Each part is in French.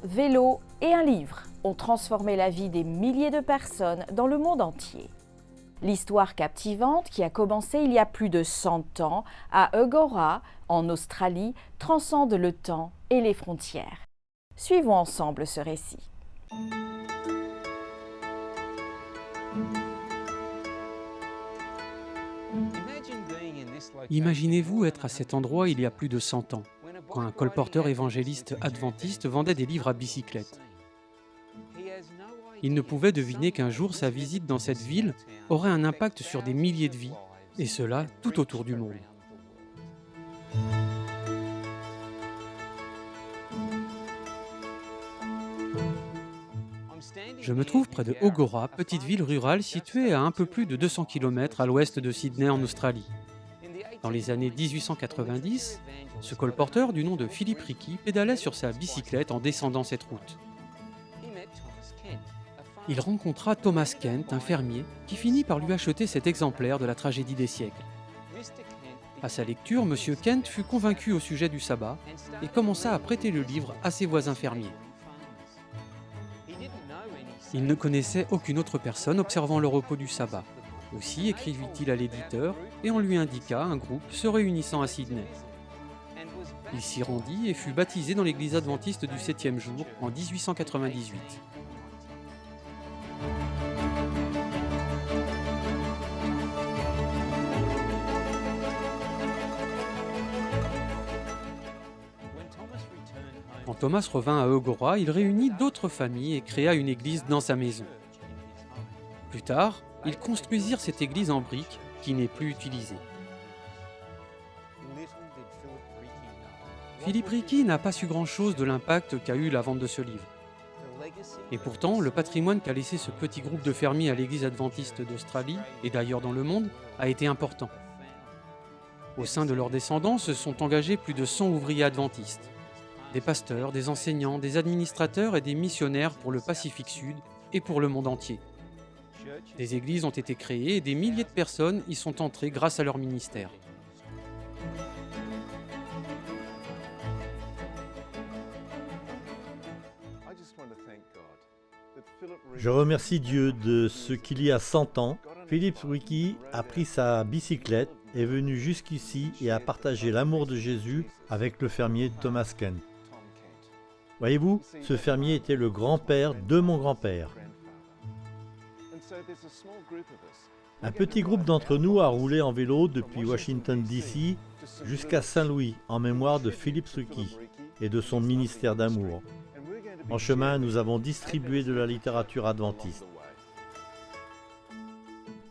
vélo et un livre ont transformé la vie des milliers de personnes dans le monde entier. L'histoire captivante qui a commencé il y a plus de 100 ans à Eugowra, en Australie, transcende le temps et les frontières. Suivons ensemble ce récit. Imaginez-vous être à cet endroit il y a plus de 100 ans, quand un colporteur évangéliste adventiste vendait des livres à bicyclette. Il ne pouvait deviner qu'un jour sa visite dans cette ville aurait un impact sur des milliers de vies, et cela tout autour du monde. Je me trouve près de Eugowra, petite ville rurale située à un peu plus de 200 km à l'ouest de Sydney en Australie. Dans les années 1890, ce colporteur du nom de Philip Ricky pédalait sur sa bicyclette en descendant cette route. Il rencontra Thomas Kent, un fermier, qui finit par lui acheter cet exemplaire de la tragédie des siècles. À sa lecture, M. Kent fut convaincu au sujet du sabbat et commença à prêter le livre à ses voisins fermiers. Il ne connaissait aucune autre personne observant le repos du sabbat. Aussi écrivit-il à l'éditeur et on lui indiqua un groupe se réunissant à Sydney. Il s'y rendit et fut baptisé dans l'église adventiste du 7e jour en 1898. Quand Thomas revint à Eugowra, il réunit d'autres familles et créa une église dans sa maison. Plus tard, ils construisirent cette église en briques qui n'est plus utilisée. Philip Ricky n'a pas su grand-chose de l'impact qu'a eu la vente de ce livre. Et pourtant, le patrimoine qu'a laissé ce petit groupe de fermiers à l'église adventiste d'Australie, et d'ailleurs dans le monde, a été important. Au sein de leurs descendants se sont engagés plus de 100 ouvriers adventistes. Des pasteurs, des enseignants, des administrateurs et des missionnaires pour le Pacifique Sud et pour le monde entier. Des églises ont été créées et des milliers de personnes y sont entrées grâce à leur ministère. Je remercie Dieu de ce qu'il y a 100 ans, Philip Ricky a pris sa bicyclette, est venu jusqu'ici et a partagé l'amour de Jésus avec le fermier Thomas Kent. Voyez-vous, ce fermier était le grand-père de mon grand-père. Un petit groupe d'entre nous a roulé en vélo depuis Washington DC jusqu'à Saint-Louis en mémoire de Philip Ricky et de son ministère d'amour. En chemin, nous avons distribué de la littérature adventiste.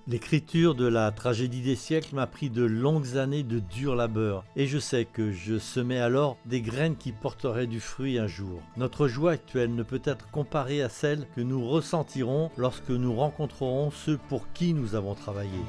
L'écriture de la tragédie des siècles m'a pris de longues années de dur labeur et je sais que je semais alors des graines qui porteraient du fruit un jour. Notre joie actuelle ne peut être comparée à celle que nous ressentirons lorsque nous rencontrerons ceux pour qui nous avons travaillé.